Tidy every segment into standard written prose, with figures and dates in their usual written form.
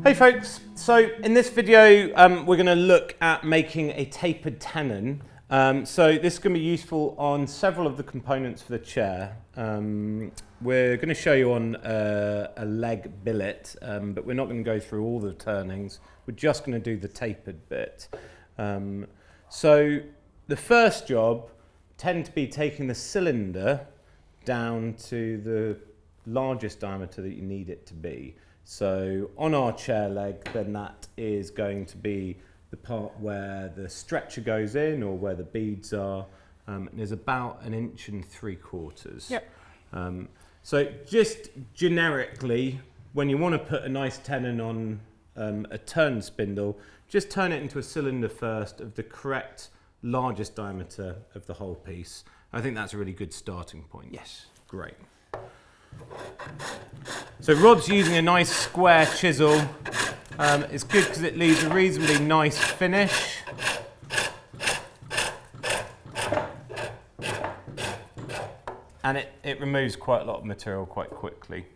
Hey folks, so in this video we're going to look at making a tapered tenon. So this is going to be useful on several of the components for the chair. We're going to show you on a leg billet, but we're not going to go through all the turnings. We're just going to do the tapered bit. So the first job tend to be taking the cylinder down to the largest diameter that you need it to be. So on our chair leg, then that is going to be the part where the stretcher goes in or where the beads are, and is about 1 3/4 inches. Yep. So just generically, when you want to put a nice tenon on a turn spindle, just turn it into a cylinder first of the correct largest diameter of the whole piece. I think that's a really good starting point. Yes. Great. So Rob's using a nice square chisel. It's good because it leaves a reasonably nice finish. And it removes quite a lot of material quite quickly.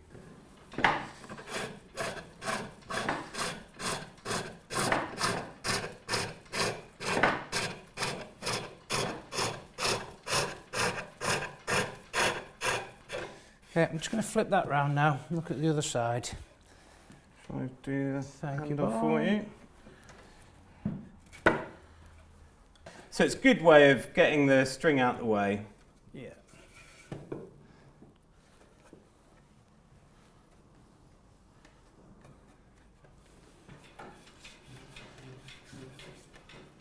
Okay, I'm just going to flip that round now. Look at the other side. Shall I do the Thank you, handle Bob. for you? So it's a good way of getting the string out the way. Yeah.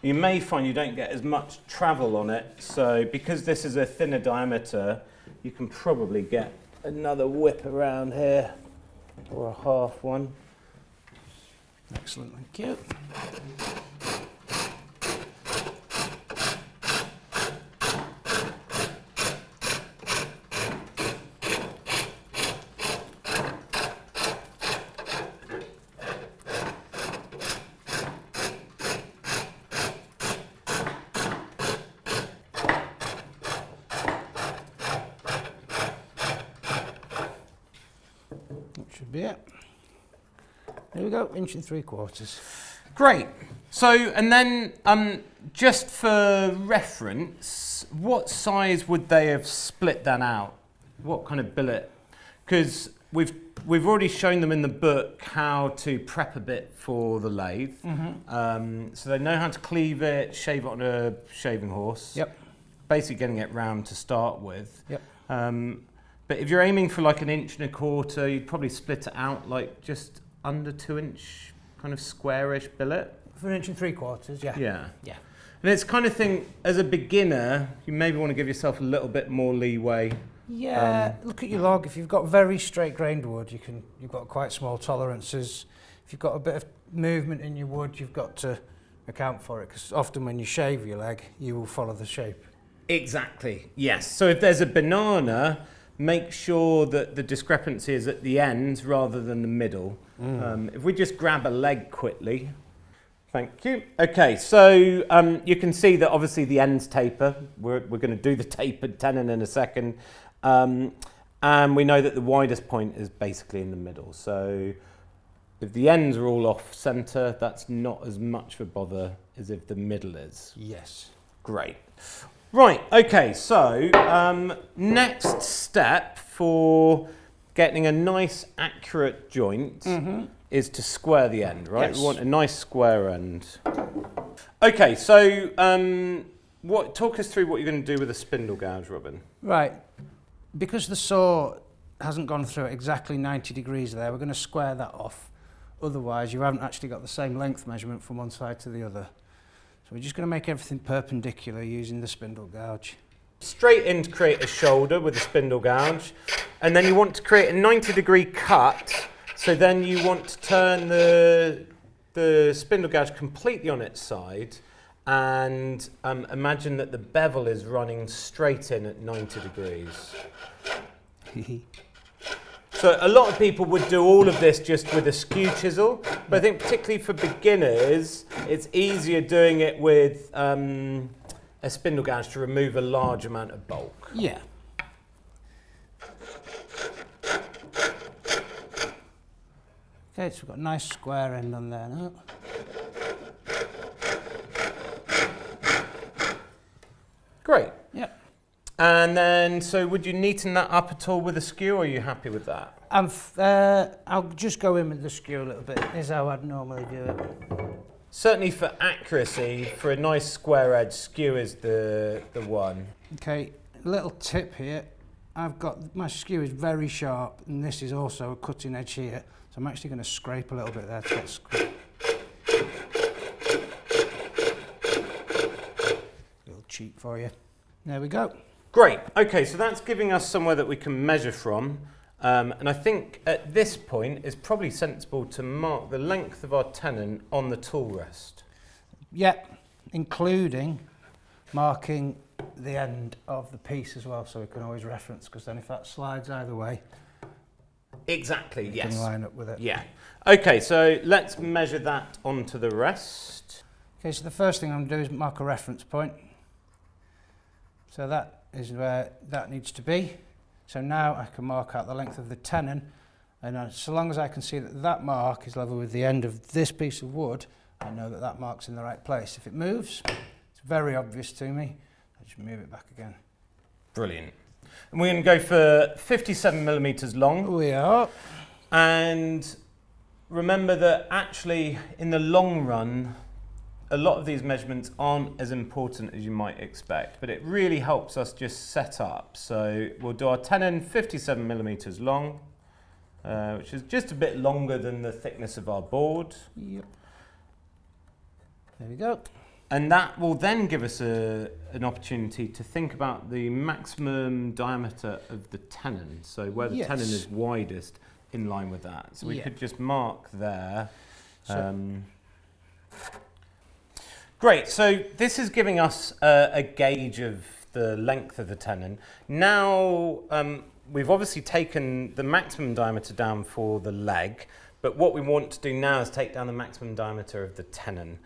You may find you don't get as much travel on it, so because this is a thinner diameter, you can probably get another whip around here, or a half one. Excellent, thank you. That should be it. There we go, 1 3/4 inches. Great. So, and then just for reference, what size would they have split that out? What kind of billet? Because we've already shown them in the book how to prep a bit for the lathe. So they know how to cleave it, shave it on a shaving horse. Yep. Basically getting it round to start with. Yep. But if you're aiming for like 1 1/4 inches, you'd probably split it out like just under 2 inch kind of squarish billet. For 1 3/4 inches, yeah. Yeah. Yeah. And it's kind of thing, as a beginner, you maybe want to give yourself a little bit more leeway. Yeah, look at your log. If you've got very straight grained wood, you've got quite small tolerances. If you've got a bit of movement in your wood, you've got to account for it, because often when you shave your leg, you will follow the shape. Exactly, yes. So if there's a banana, make sure that the discrepancy is at the ends rather than the middle. If we just grab a leg quickly. Thank you. Okay, so you can see that obviously the ends taper. We're going to do the tapered tenon in a second. And we know that the widest point is basically in the middle. So if the ends are all off centre, that's not as much of a bother as if the middle is. Yes. Great. Right, okay, so next step for getting a nice accurate joint is to square the end, right? Yes. We want a nice square end. Okay, so talk us through what you're going to do with a spindle gouge, Robin. Right. Because the saw hasn't gone through at exactly 90 degrees there, we're going to square that off. Otherwise, you haven't actually got the same length measurement from one side to the other. So we're just going to make everything perpendicular using the spindle gouge. Straight in to create a shoulder with a spindle gouge, and then you want to create a 90-degree cut, so then you want to turn the spindle gouge completely on its side, and imagine that the bevel is running straight in at 90 degrees. So a lot of people would do all of this just with a skew chisel, but I think particularly for beginners, it's easier doing it with a spindle gouge to remove a large amount of bulk. Yeah. Okay, so we've got a nice square end on there now. Great. Yep. And then, so would you neaten that up at all with a skew, or are you happy with that? I'll just go in with the skew a little bit, is how I'd normally do it. Certainly for accuracy, for a nice square edge, skew is the one. Okay, a little tip here. My skew is very sharp, and this is also a cutting edge here. So I'm actually going to scrape a little bit there to get scraped. A little cheat for you. There we go. Great. Okay, so that's giving us somewhere that we can measure from. And I think at this point it's probably sensible to mark the length of our tenon on the tool rest. Yep, including marking the end of the piece as well, so we can always reference, because then if that slides either way, exactly, yes, can line up with it. Yeah. Okay, so let's measure that onto the rest. Okay, so the first thing I'm going to do is mark a reference point. So that is where that needs to be. So now I can mark out the length of the tenon, and so long as I can see that that mark is level with the end of this piece of wood, I know that that mark's in the right place. If it moves, it's very obvious to me. I just move it back again. Brilliant. And we're going to go for 57 millimeters long. We are. And remember that actually in the long run, a lot of these measurements aren't as important as you might expect, but it really helps us just set up. So we'll do our tenon 57 millimeters long, which is just a bit longer than the thickness of our board. Yep. There we go. And that will then give us an opportunity to think about the maximum diameter of the tenon. So where the tenon is widest in line with that. So we could just mark there. Great, so this is giving us a gauge of the length of the tenon. Now, we've obviously taken the maximum diameter down for the leg, but what we want to do now is take down the maximum diameter of the tenon.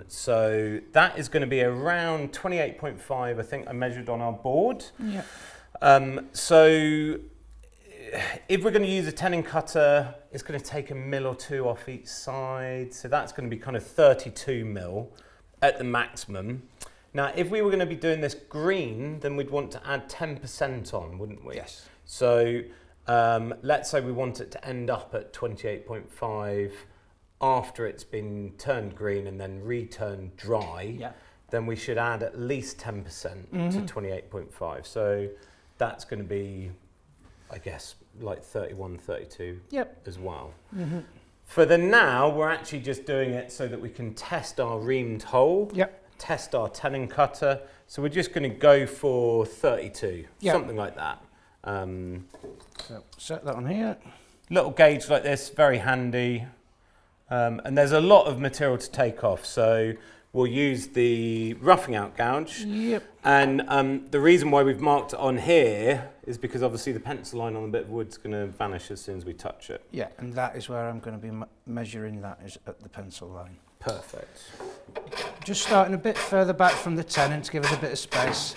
So that is going to be around 28.5, I think I measured on our board. Yeah. So if we're going to use a tenon cutter, it's going to take a mil or two off each side. So that's going to be kind of 32 mil at the maximum. Now, if we were going to be doing this green, then we'd want to add 10% on, wouldn't we? Yes. So let's say we want it to end up at 28.5 after it's been turned green and then returned dry. Yeah. Then we should add at least 10% to 28.5. So that's going to be, I guess, like 31, 32 as well. For the now, we're actually just doing it so that we can test our reamed hole, test our tenon cutter. So we're just going to go for 32, something like that. So set that on here. Little gauge like this, very handy. And there's a lot of material to take off. So we'll use the roughing out gouge. And the reason why we've marked it on here is because obviously the pencil line on the bit of wood's going to vanish as soon as we touch it. Yeah, and that is where I'm going to be measuring that, is at the pencil line. Perfect. Just starting a bit further back from the tenon to give us a bit of space.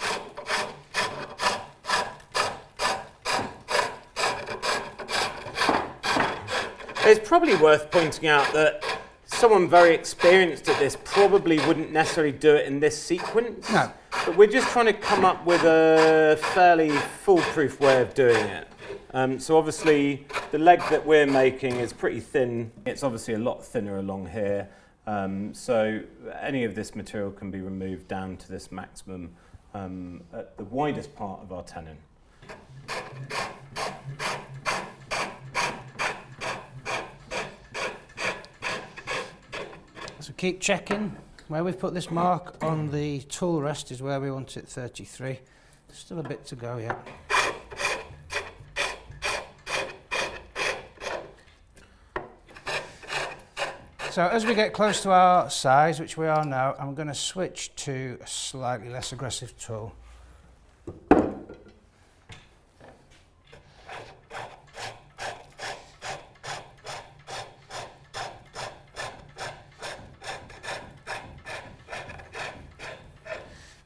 It's probably worth pointing out that someone very experienced at this probably wouldn't necessarily do it in this sequence. No. But we're just trying to come up with a fairly foolproof way of doing it. So obviously the leg that we're making is pretty thin. It's obviously a lot thinner along here. So any of this material can be removed down to this maximum at the widest part of our tenon. So keep checking. Where we've put this mark on the tool rest is where we want it, 33. Still a bit to go yet. So as we get close to our size, which we are now, I'm going to switch to a slightly less aggressive tool.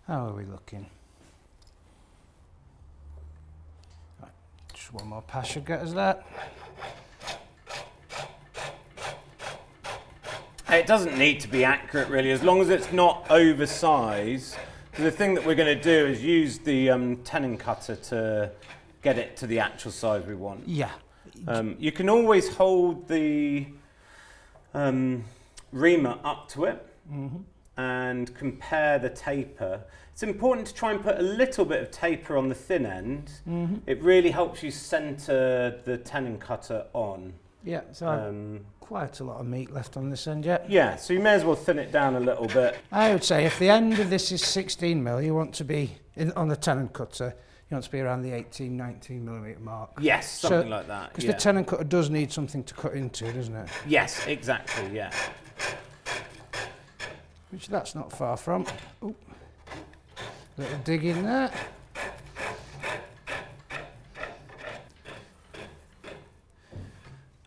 How are we looking? Right, just one more pass should get us that. It doesn't need to be accurate really, as long as it's not oversized. The thing that we're going to do is use the tenon cutter to get it to the actual size we want. Yeah. You can always hold the reamer up to it and compare the taper. It's important to try and put a little bit of taper on the thin end. It really helps you center the tenon cutter on. Yeah, so I've quite a lot of meat left on this end yet. Yeah, so you may as well thin it down a little bit. I would say if the end of this is 16mm, you want to be, on the tenon cutter, you want to be around the 18-19mm mark. Yes, something like that. Because the tenon cutter does need something to cut into, doesn't it? Yes, exactly, yeah. Which that's not far from. Ooh. Little dig in there.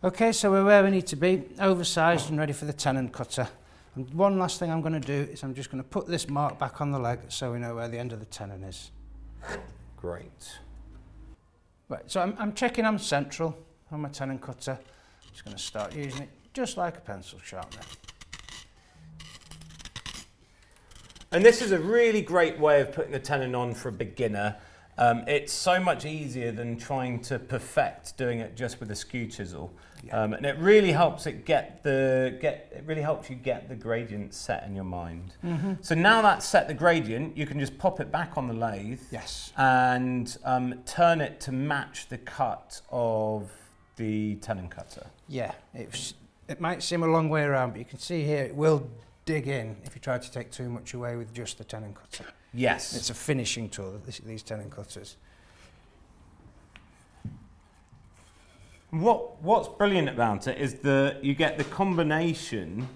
Okay, so we're where we need to be, oversized and ready for the tenon cutter. And one last thing I'm going to do is I'm just going to put this mark back on the leg so we know where the end of the tenon is. Great. Right, so I'm checking I'm central on my tenon cutter. Just going to start using it just like a pencil sharpener. And this is a really great way of putting the tenon on for a beginner. It's so much easier than trying to perfect doing it just with a skew chisel, and it really helps it really helps you get the gradient set in your mind. So now that's set the gradient, you can just pop it back on the lathe. Yes. And turn it to match the cut of the tenon cutter. Yeah, it might seem a long way around, but you can see here it will dig in if you try to take too much away with just the tenon cutter. Yes. It's a finishing tool, these tenon cutters. What's brilliant about it is that you get the combination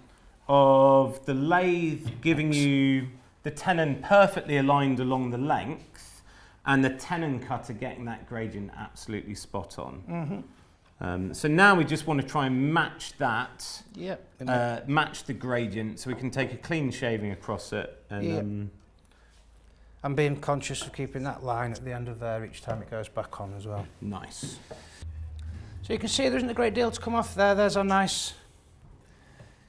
of the lathe giving you the tenon perfectly aligned along the length and the tenon cutter getting that gradient absolutely spot on. So now we just want to try and match that, match the gradient, so we can take a clean shaving across it. And I'm being conscious of keeping that line at the end of there each time it goes back on as well. Nice. So you can see there isn't a great deal to come off there. There's our nice,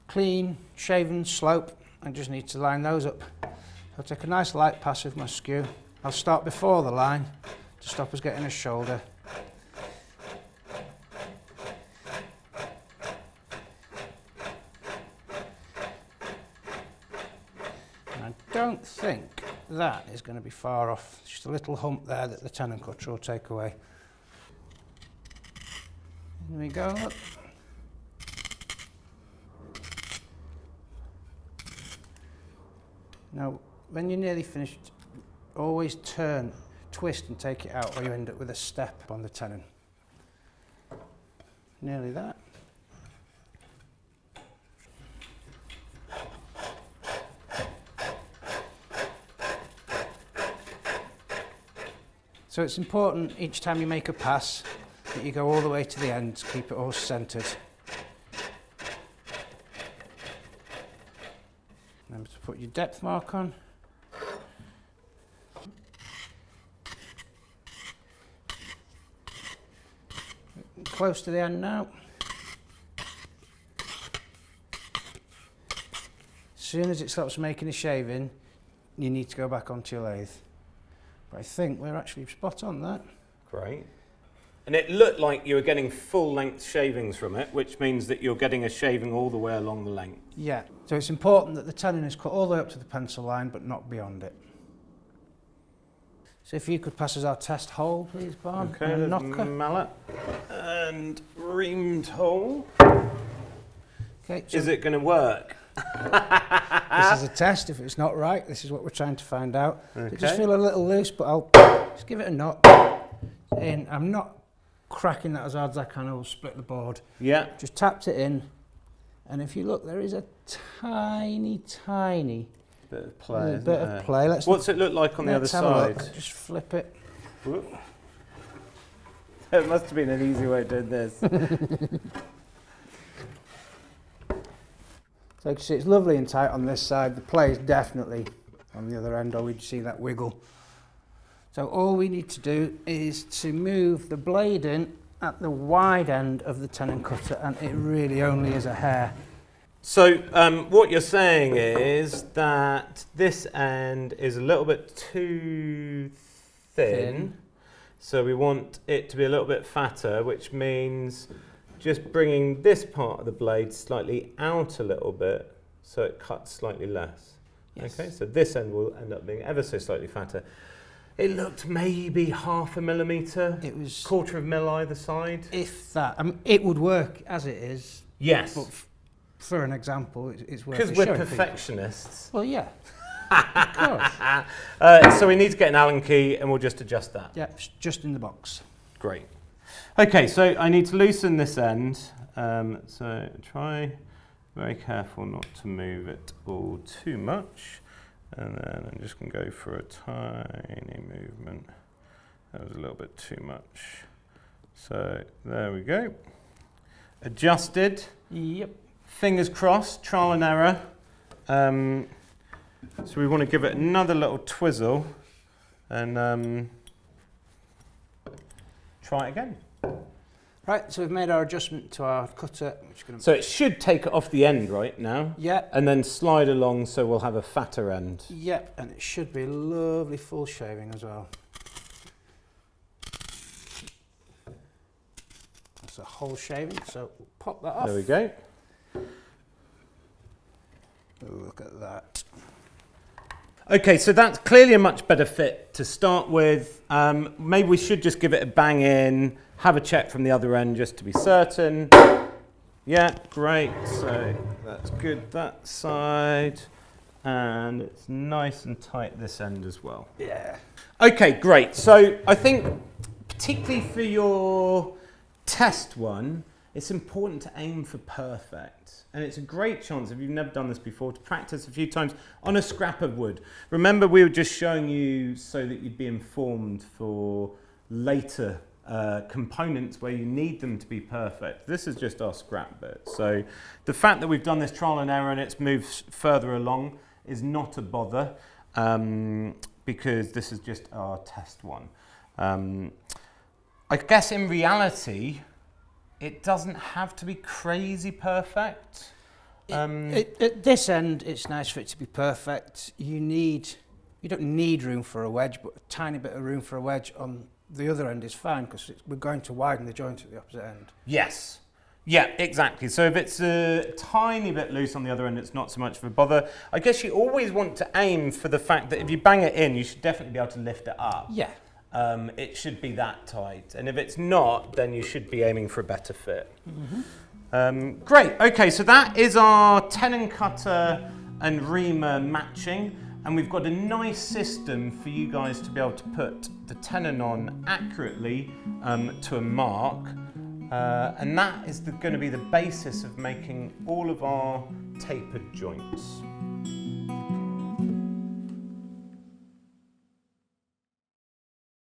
clean, shaven slope. I just need to line those up. I'll take a nice light pass with my skew. I'll start before the line to stop us getting a shoulder. I don't think that is going to be far off. Just a little hump there that the tenon cutter will take away. Here we go. Look. Now, when you're nearly finished, always turn, twist and take it out, or you end up with a step on the tenon. Nearly that. So it's important each time you make a pass that you go all the way to the end to keep it all centred. Remember to put your depth mark on. Close to the end now. As soon as it stops making a shaving, you need to go back onto your lathe. But I think we're actually spot on that. Great. And it looked like you were getting full length shavings from it, which means that you're getting a shaving all the way along the length. Yeah, so it's important that the tenon is cut all the way up to the pencil line, but not beyond it. So if you could pass us our test hole, please, Barn. Okay, there's mallet and reamed hole. Okay, so is it going to work? This is a test. If it's not right, this is what we're trying to find out. Okay. It just feel a little loose, but I'll just give it a knock. In. I'm not cracking that as hard as I can. I will split the board. Yeah. Just tapped it in, and if you look, there is a tiny bit of play. of play. What's it look like on the other side? Just flip it. Whoop. It must have been an easy way of doing this. So you can see it's lovely and tight on this side. The play is definitely on the other end, or we'd see that wiggle. So all we need to do is to move the blade in at the wide end of the tenon cutter, and it really only is a hair. So what you're saying is that this end is a little bit too thin. So we want it to be a little bit fatter, which means just bringing this part of the blade slightly out a little bit so it cuts slightly less. Yes. Okay, so this end will end up being ever so slightly fatter. It looked maybe 0.5 millimetre. It was 1/4 mil either side. If that, I mean, it would work as it is. Yes. But for an example, it's worth because we're perfectionists. People. Well, yeah. Of course. So we need to get an Allen key and we'll just adjust that. Yeah, just in the box. Great. Okay, so I need to loosen this end. So try very careful not to move it all too much. And then I'm just going to go for a tiny movement. That was a little bit too much. So there we go. Adjusted. Yep. Fingers crossed, trial and error. So we want to give it another little twizzle and try it again. Right, so we've made our adjustment to our cutter. So it should take it off the end right now. Yeah. And then slide along so we'll have a fatter end. Yeah, and it should be lovely full shaving as well. That's a whole shaving, so we'll pop that off. There we go. Look at that. Okay, so that's clearly a much better fit to start with. Maybe we should just give it a bang in, have a check from the other end just to be certain. Yeah, great. So that's good that side. And it's nice and tight this end as well. Yeah. Okay, great. So I think particularly for your test one, it's important to aim for perfect. And it's a great chance, if you've never done this before, to practice a few times on a scrap of wood. Remember, we were just showing you so that you'd be informed for later components where you need them to be perfect. This is just our scrap bit. So the fact that we've done this trial and error and it's moved further along is not a bother because this is just our test one. I guess in reality, it doesn't have to be crazy perfect. At this end, it's nice for it to be perfect. You don't need room for a wedge, but a tiny bit of room for a wedge on the other end is fine because we're going to widen the joint at the opposite end. Yes. Yeah, exactly. So if it's a tiny bit loose on the other end, it's not so much of a bother. I guess you always want to aim for the fact that if you bang it in, you should definitely be able to lift it up. Yeah. It should be that tight, and if it's not, then you should be aiming for a better fit. Mm-hmm. Great, okay, so that is our tenon cutter and reamer matching, and we've got a nice system for you guys to be able to put the tenon on accurately to a mark, and that is going to be the basis of making all of our tapered joints.